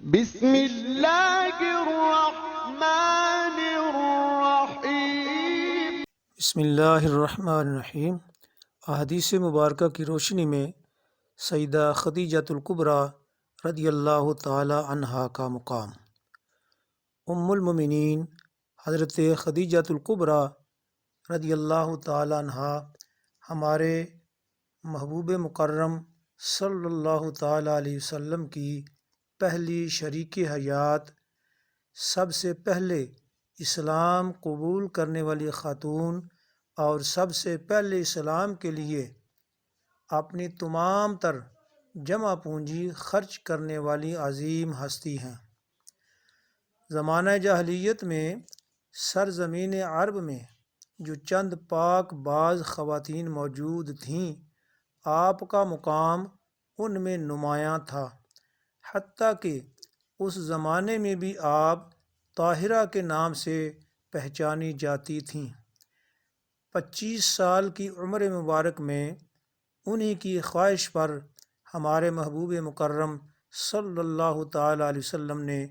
بسم اللہ الرحمن الرحیم۔ بسم اللہ الرحمن الرحیم۔ احادیث مبارکہ کی روشنی میں سیدہ خدیجۃ الکبریٰ رضی اللہ تعالی عنہا کا مقام۔ ام المومنین حضرت خدیجۃ الکبریٰ رضی اللہ تعالی عنہا ہمارے محبوب مکرم صلی اللہ تعالی علیہ وسلم کی پہلی شریک حیات، سب سے پہلے اسلام قبول کرنے والی خاتون اور سب سے پہلے اسلام کے لیے اپنی تمام تر جمع پونجی خرچ کرنے والی عظیم ہستی ہیں۔ زمانہ جاہلیت میں سرزمین عرب میں جو چند پاک باز خواتین موجود تھیں، آپ کا مقام ان میں نمایاں تھا، حتیٰ کہ اس زمانے میں بھی آپ طاہرہ کے نام سے پہچانی جاتی تھیں۔ 25 سال کی عمر مبارک میں انہی کی خواہش پر ہمارے محبوب مکرم صلی اللہ تعالی علیہ وسلم نے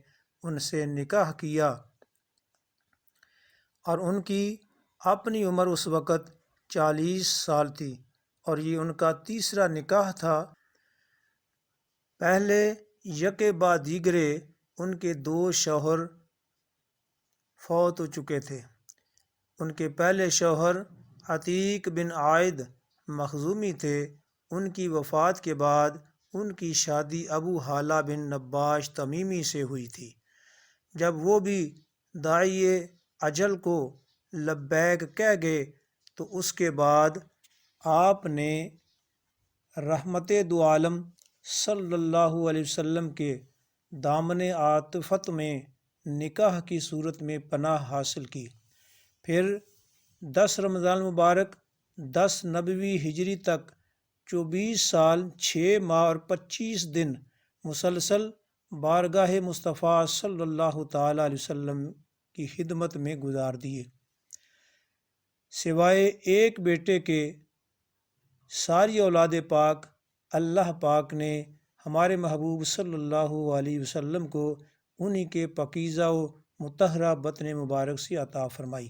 ان سے نکاح کیا، اور ان کی اپنی عمر اس وقت 40 سال تھی، اور یہ ان کا تیسرا نکاح تھا۔ پہلے یکے بعد دیگرے ان کے 2 شوہر فوت ہو چکے تھے۔ ان کے پہلے شوہر عتیق بن عائد مخزومی تھے۔ ان کی وفات کے بعد ان کی شادی ابو حالہ بن نباش تمیمی سے ہوئی تھی۔ جب وہ بھی داعی اجل کو لبیک کہہ گئے تو اس کے بعد آپ نے رحمت دو عالم صلی اللہ علیہ وسلم کے دامن عاطفت میں نکاح کی صورت میں پناہ حاصل کی۔ پھر 10 رمضان مبارک 10 نبوی ہجری تک 24 سال 6 ماہ اور 25 دن مسلسل بارگاہ مصطفیٰ صلی اللہ تعالی علیہ وسلم کی خدمت میں گزار دیے۔ سوائے ایک بیٹے کے ساری اولاد پاک اللہ پاک نے ہمارے محبوب صلی اللہ علیہ وسلم کو انہی کے پاکیزہ و مطہرہ بطن مبارک سے عطا فرمائی۔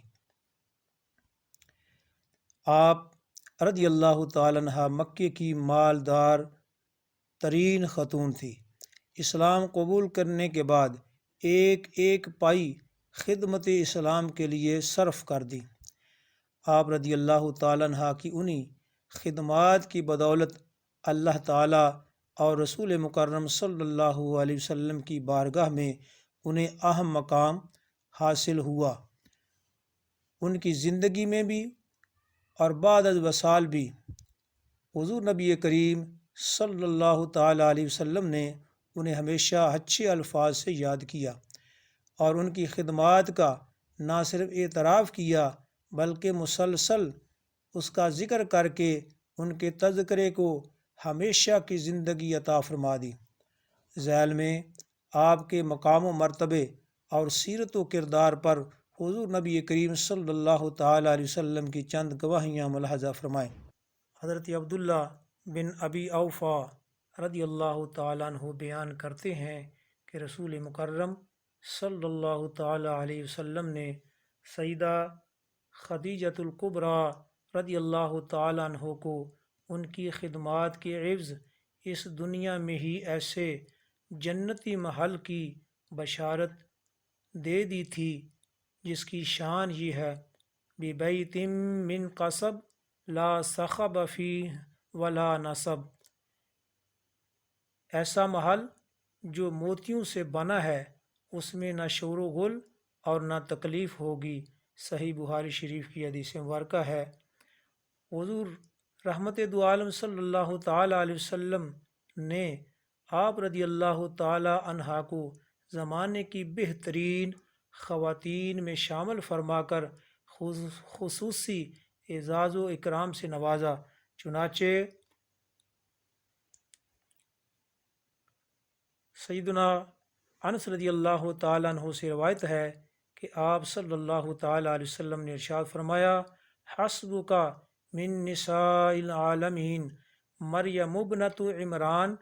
آپ رضی اللہ تعالی عنہ مکے کی مالدار ترین خاتون تھی۔ اسلام قبول کرنے کے بعد ایک ایک پائی خدمت اسلام کے لیے صرف کر دی۔ آپ رضی اللہ تعالی عنہ کی انہی خدمات کی بدولت اللہ تعالیٰ اور رسول مکرم صلی اللہ علیہ وسلم کی بارگاہ میں انہیں اہم مقام حاصل ہوا۔ ان کی زندگی میں بھی اور بعد از وصال بھی حضور نبی کریم صلی اللہ تعالی علیہ وسلم نے انہیں ہمیشہ اچھے الفاظ سے یاد کیا، اور ان کی خدمات کا نہ صرف اعتراف کیا بلکہ مسلسل اس کا ذکر کر کے ان کے تذکرے کو ہمیشہ کی زندگی عطا فرما دی۔ ذیل میں آپ کے مقام و مرتبے اور سیرت و کردار پر حضور نبی کریم صلی اللہ تعالی علیہ وسلم کی چند گواہیاں ملاحظہ فرمائیں۔ حضرت عبداللہ بن ابی اوفا رضی اللہ تعالیٰ عنہ بیان کرتے ہیں کہ رسول مکرم صلی اللہ تعالی علیہ وسلم نے سیدہ خدیجۃ الکبریٰ رضی اللہ تعالیٰ عنہ کو ان کی خدمات کے عوض اس دنیا میں ہی ایسے جنتی محل کی بشارت دے دی تھی جس کی شان یہ ہے: بِبَیْتٍ مِّن قصب لا صخب فیہ ولا نصب۔ ایسا محل جو موتیوں سے بنا ہے، اس میں نہ شور و غل اور نہ تکلیف ہوگی۔ صحیح بخاری شریف کی حدیث مبارکہ ہے۔ حضور رحمت دو عالم صلی اللہ تعالی علیہ وسلم نے آپ رضی اللہ تعالی عنہا کو زمانے کی بہترین خواتین میں شامل فرما کر خصوصی اعزاز و اکرام سے نوازا۔ چنانچہ سیدنا انس رضی اللہ تعالیٰ عنہ سے روایت ہے کہ آپ صلی اللہ تعالی علیہ وسلم نے ارشاد فرمایا: حسبک من نساء العالمین مریم ابنۃ عمران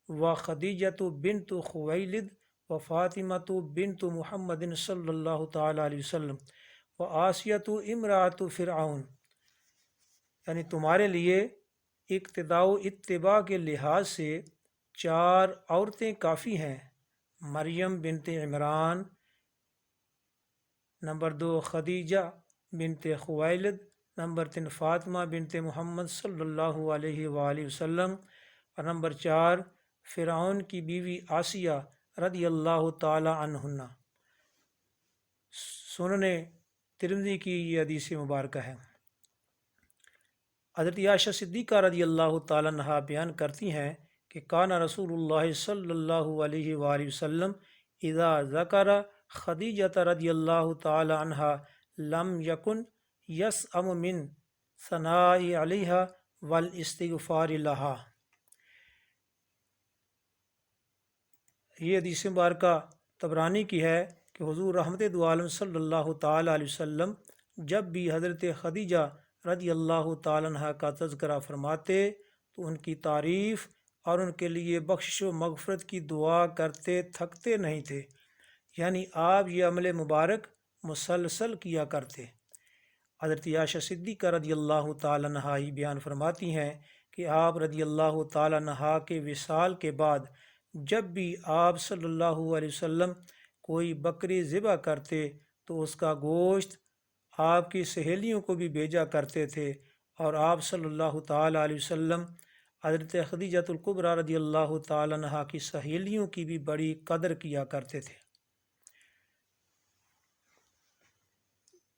و خدیجۃ بنت خویلد و و فاطمۃ بنت محمد صلی اللہ تعالیٰ علیہ وسلم و آسیۃ امراۃ فرعون، یعنی تمہارے لیے اقتداء و اتباع کے لحاظ سے 4 عورتیں کافی ہیں: مریم بنت عمران، نمبر 2 خدیجہ بنت خویلد، نمبر 3 فاطمہ بنت محمد صلی اللہ علیہ وآلہ وسلم، اور نمبر 4 فرعون کی بیوی آسیہ رضی اللہ تعالی عنہن۔ سنن ترمذی کی یہ حدیث مبارکہ ہے۔ حضرت عائشہ صدیقہ رضی اللہ تعالیٰ عنہا بیان کرتی ہیں کہ کان رسول اللہ صلی اللہ علیہ وآلہ وسلم اذا ذکر خدیجہ رضی اللہ تعالی عنہا لم یکن یسأم من ثناء علیہا والاستغفار لہا۔ یہ حدیث مبارکہ طبرانی کی ہے کہ حضور رحمت دو عالم صلی اللہ تعالیٰ علیہ وسلم جب بھی حضرت خدیجہ رضی اللہ تعالیٰ عنہ کا تذکرہ فرماتے تو ان کی تعریف اور ان کے لیے بخشش و مغفرت کی دعا کرتے تھکتے نہیں تھے، یعنی آپ یہ عمل مبارک مسلسل کیا کرتے۔ حضرت عائشہ صدیقہ رضی اللہ تعالیٰ عنہ ہی بیان فرماتی ہیں کہ آپ رضی اللہ تعالیٰ عنہ کے وصال کے بعد جب بھی آپ صلی اللہ علیہ وسلم کوئی بکری ذبح کرتے تو اس کا گوشت آپ کی سہیلیوں کو بھی بھیجا کرتے تھے، اور آپ صلی اللہ تعالیٰ علیہ وسلم حضرت خدیجہ الکبریٰ رضی اللہ تعالیٰ عنہ کی سہیلیوں کی بھی بڑی قدر کیا کرتے تھے۔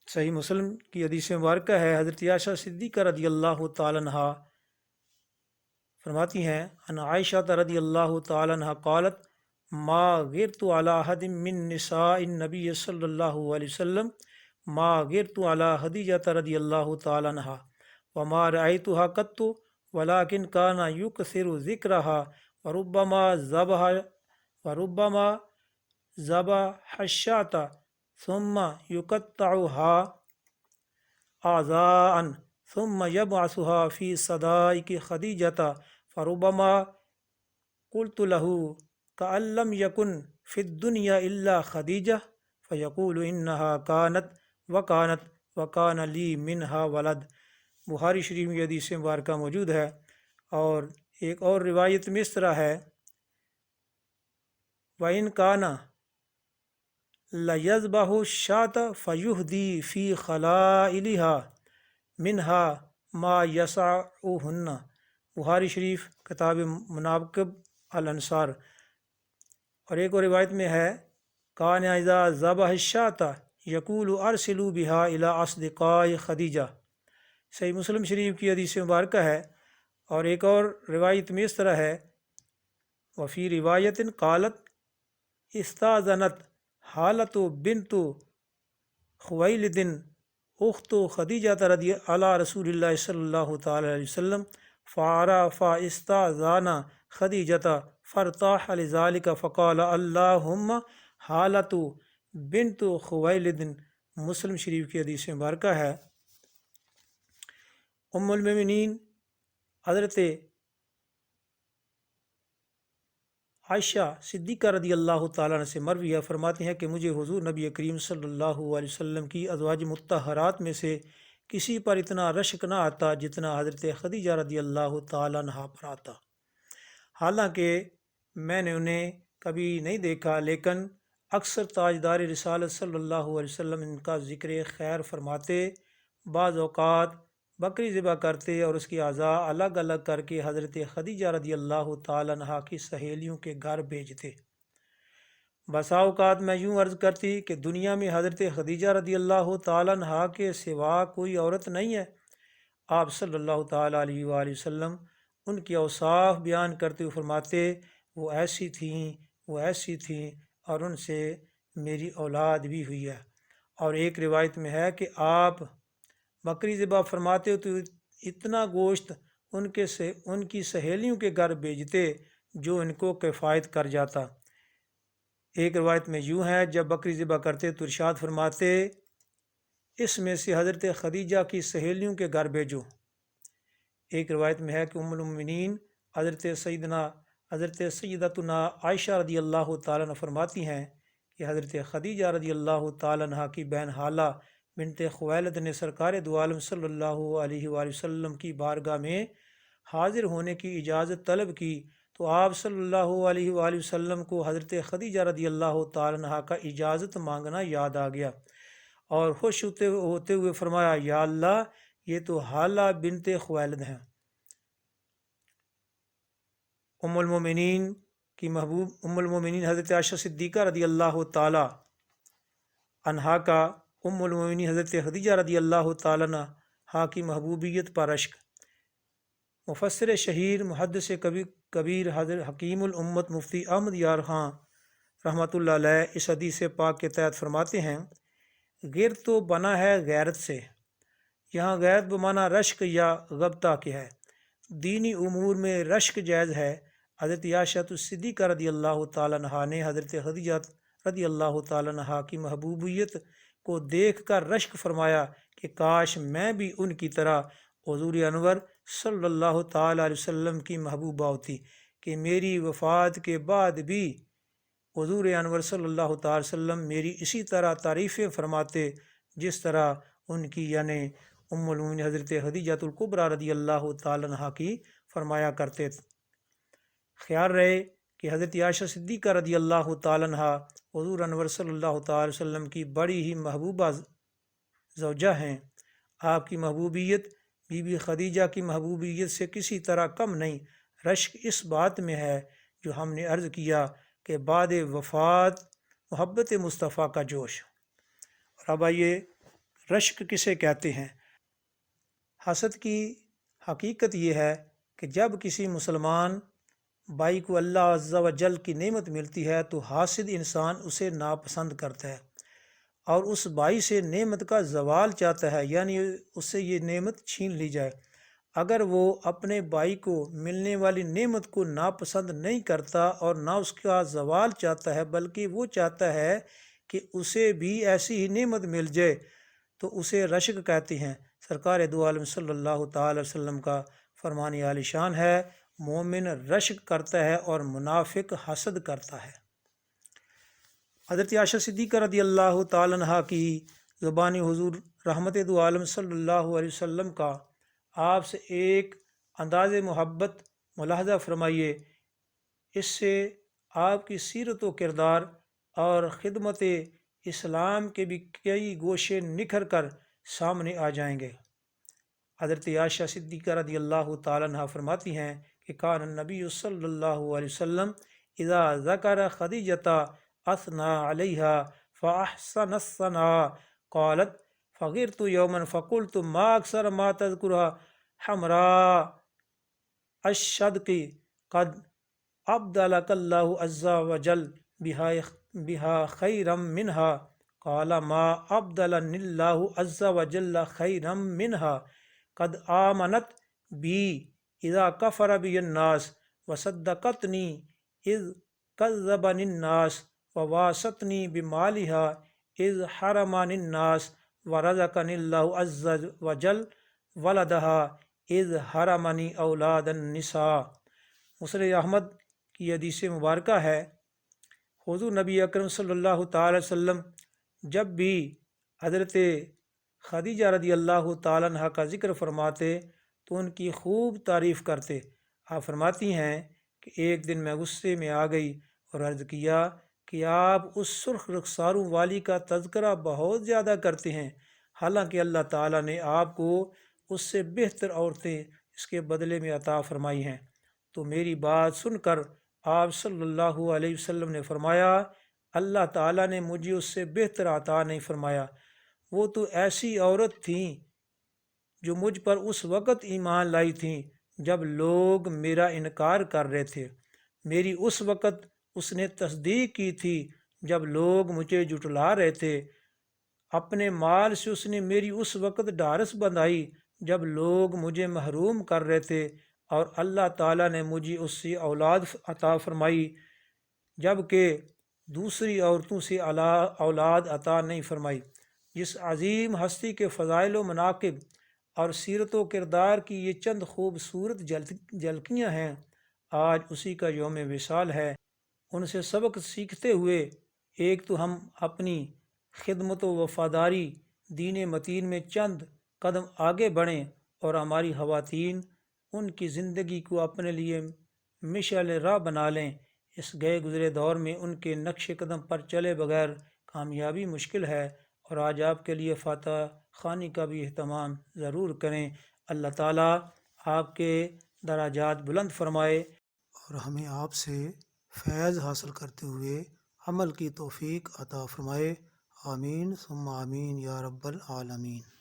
صحیح مسلم کی حدیث مبارکہ ہے، حضرت عائشہ صدیقہ رضی اللہ تعالیٰ عنہ فرماتی ہیں ان عائشہ رضی اللہ تعالیٰ عنہ قالت ما غرت علی احد من نساء النبی صلی اللہ علیہ وسلم ما غرت علی خدیجہ رضی اللہ تعالیٰ عنہ وما رأیتها قط ولكن كان يكثر ذکرها وربما ذبح الشاة ثم يقطعها أعضاء ثم يبعثها في صدائق خدیجة فربما قلت له كأن لم يكن في الدنيا إلا خديجة فيقول إنها كانت وكان لي منها ولد۔ بخاری شریف میں حدیث مبارکہ موجود ہے، اور ایک اور روایت میں اس طرح ہے وَإِنْ كَانَ لَيَذْبَحُ الشَّاةَ فَيُهْدِي فِي خَلَائِلِهَا مِنْهَا مَا يَسَعُهُنَّ۔ بخاری شریف کتاب مناقب الانصار۔ اور ایک اور روایت میں ہے کان اذا ذبح الشاة یقول ارسلوا بها الى اصدقاء خدیجہ۔ صحیح مسلم شریف کی حدیث مبارکہ ہے، اور ایک اور روایت میں اس طرح ہے وفی روایت قالت استاذنت حالت بنت خویلد اخت خدیجہ رضی علی رسول اللہ صلی اللہ تعالی علیہ وسلم فعرف استاذان خدیجہ فرطاح لذلك فقال اللہم حالت بنت خویلد۔ مسلم شریف کی حدیث مبارکہ ہے۔ ام المومنین حضرت عائشہ صدیقہ رضی اللہ تعالیٰ عنہ سے مروی ہے، فرماتی ہیں کہ مجھے حضور نبی کریم صلی اللہ علیہ وسلم کی ازواج مطہرات میں سے کسی پر اتنا رشک نہ آتا جتنا حضرت خدیجہ رضی اللہ تعالیٰ عنہ پر آتا۔ حالانکہ میں نے انہیں کبھی نہیں دیکھا، لیکن اکثر تاجدار رسالت صلی اللہ علیہ وسلم ان کا ذکر خیر فرماتے، بعض اوقات بکری ذبح کرتے اور اس کی اعضاء الگ الگ کر کے حضرت خدیجہ رضی اللہ تعالیٰ عنہ کی سہیلیوں کے گھر بھیجتے۔ بسا اوقات میں یوں عرض کرتی کہ دنیا میں حضرت خدیجہ رضی اللہ تعالیٰ عنہ کے سوا کوئی عورت نہیں ہے۔ آپ صلی اللہ تعالیٰ علیہ وآلہ وسلم ان کی اوصاف بیان کرتے ہوئے فرماتے وہ ایسی تھیں اور ان سے میری اولاد بھی ہوئی ہے۔ اور ایک روایت میں ہے کہ آپ بکری ذبح فرماتے ہو تو اتنا گوشت ان کی سہیلیوں کے گھر بھیجتے جو ان کو کفایت کر جاتا۔ ایک روایت میں یوں ہے جب بکری ذبح کرتے تو ارشاد فرماتے اس میں سے حضرت خدیجہ کی سہیلیوں کے گھر بھیجو۔ ایک روایت میں ہے کہ ام المومنین حضرت سیدنا حضرت سیدتنا عائشہ رضی اللہ تعالیٰ عنہ فرماتی ہیں کہ حضرت خدیجہ رضی اللہ تعالیٰ عنہ کی بہن حالہ بنت خویلد نے سرکار دو عالم صلی اللہ علیہ وآلہ وسلم کی بارگاہ میں حاضر ہونے کی اجازت طلب کی تو آپ صلی اللہ علیہ وآلہ وسلم کو حضرت خدیجہ رضی اللہ تعالیٰ عنہ کا اجازت مانگنا یاد آ گیا اور خوش ہوتے ہوئے فرمایا، یا اللہ، یہ تو حالہ بنت خویلد ہیں، ام المومنین حضرت عائشہ صدیقہ رضی اللہ تعالیٰ عنہا کا ام المومنین حضرت خدیجہ رضی اللہ تعالیٰ عنہا کی محبوبیت پر اشک۔ مفسر شہیر محدث کبیر حضرت حکیم الامت مفتی احمد یار خان رحمۃ اللہ علیہ اس حدیث پاک کے تحت فرماتے ہیں، غیر تو بنا ہے غیرت سے، یہاں غیرت بمانا رشک یا غبطہ کے ہے۔ دینی امور میں رشک جائز ہے۔ حضرت عائشہ صدیقہ رضی اللہ تعالیٰ عنہا نے حضرت خدیجہ رضی اللہ تعالیٰ عنہا کی محبوبیت کو دیکھ کر رشک فرمایا کہ کاش میں بھی ان کی طرح حضور انور صلی اللہ تعالیٰ علیہ وسلم کی محبوبہ ہوتی، کہ میری وفات کے بعد بھی حضور انور صلی اللہ تعالیٰ علیہ وسلم میری اسی طرح تعریفیں فرماتے جس طرح ان کی یعنی ام المومنین حضرت خدیجہ الکبریٰ رضی اللہ تعالیٰ عنہا کی فرمایا کرتے۔ خیال رہے کہ حضرت عائشہ صدیقہ رضی اللہ تعالیٰ عنہا حضور انور صلی اللہ تعالیٰ علیہ وسلم کی بڑی ہی محبوبہ زوجہ ہیں۔ آپ کی محبوبیت بی بی خدیجہ کی محبوبیت سے کسی طرح کم نہیں۔ رشک اس بات میں ہے جو ہم نے عرض کیا کہ بعد وفات محبت مصطفیٰ کا جوش۔ اور اب آئیے رشک کسے کہتے ہیں۔ حسد کی حقیقت یہ ہے کہ جب کسی مسلمان بھائی کو اللہ عز و جل کی نعمت ملتی ہے تو حاسد انسان اسے ناپسند کرتا ہے اور اس بھائی سے نعمت کا زوال چاہتا ہے، یعنی اس سے یہ نعمت چھین لی جائے۔ اگر وہ اپنے بھائی کو ملنے والی نعمت کو ناپسند نہیں کرتا اور نہ اس کا زوال چاہتا ہے، بلکہ وہ چاہتا ہے کہ اسے بھی ایسی ہی نعمت مل جائے، تو اسے رشک کہتے ہیں۔ سرکار دو عالم صلی اللہ تعالی وسلم کا فرمان عالی شان ہے، مومن رشک کرتا ہے اور منافق حسد کرتا ہے۔ حضرت عائشہ صدیقہ رضی اللہ تعالیٰ عنہا کی زبانی حضور رحمت دو عالم صلی اللہ علیہ وسلم کا آپ سے ایک انداز محبت ملاحظہ فرمائیے، اس سے آپ کی سیرت و کردار اور خدمت اسلام کے بھی کئی گوشے نکھر کر سامنے آ جائیں گے۔ حضرت عائشہ صدیقہ رضی اللہ تعالیٰ عنہ فرماتی ہیں کہ کان النبی صلی اللہ علیہ وسلم اذا ذکر خدیجۃ اثنا علیہا فاحسن الثناء قالت فغرت یوما فقلت ما اکثر ما تذکرها حمراء الشدق قد ابدلک اللہ عز وجل بها خیرا منها قال ما ابدلنی اللہ عز وجل خیرا منها قد آمنت بی اذا کفر بی الناس وصدقتنی اذ کذبنی الناس وواسطنی بمالها اذ حرمنی الناس ورزقنی اللہ عز وجل ولدها اذ حرمنی اولاد النساء۔ مسند احمد کی حدیث مبارکہ ہے، حضور نبی اکرم صلی اللہ تعالی وسلم جب بھی حضرت خدیجہ رضی اللہ تعالیٰ عنہ کا ذکر فرماتے تو ان کی خوب تعریف کرتے۔ آپ فرماتی ہیں کہ ایک دن میں غصے میں آ گئی اور عرض کیا کہ آپ اس سرخ رخساروں والی کا تذکرہ بہت زیادہ کرتے ہیں، حالانکہ اللہ تعالیٰ نے آپ کو اس سے بہتر عورتیں اس کے بدلے میں عطا فرمائی ہیں۔ تو میری بات سن کر آپ صلی اللہ علیہ وسلم نے فرمایا، اللہ تعالیٰ نے مجھے اس سے بہتر عطا نہیں فرمایا، وہ تو ایسی عورت تھیں جو مجھ پر اس وقت ایمان لائی تھیں جب لوگ میرا انکار کر رہے تھے، میری اس وقت اس نے تصدیق کی تھی جب لوگ مجھے جھٹلا رہے تھے، اپنے مال سے اس نے میری اس وقت ڈھارس بندھائی جب لوگ مجھے محروم کر رہے تھے، اور اللہ تعالیٰ نے مجھے اس سے اولاد عطا فرمائی جبکہ دوسری عورتوں سے اولاد عطا نہیں فرمائی۔ جس عظیم ہستی کے فضائل و مناقب اور سیرت و کردار کی یہ چند خوبصورت جھلکیاں ہیں، آج اسی کا یوم وصال ہے۔ ان سے سبق سیکھتے ہوئے ایک تو ہم اپنی خدمت و وفاداری دین متین میں چند قدم آگے بڑھیں اور ہماری خواتین ان کی زندگی کو اپنے لیے مشعل راہ بنا لیں۔ اس گئے گزرے دور میں ان کے نقش قدم پر چلے بغیر کامیابی مشکل ہے، اور آج آپ کے لیے فاتح خوانی کا بھی اہتمام ضرور کریں۔ اللہ تعالیٰ آپ کے درجات بلند فرمائے اور ہمیں آپ سے فیض حاصل کرتے ہوئے عمل کی توفیق عطا فرمائے۔ آمین ثم آمین یا رب العالمین۔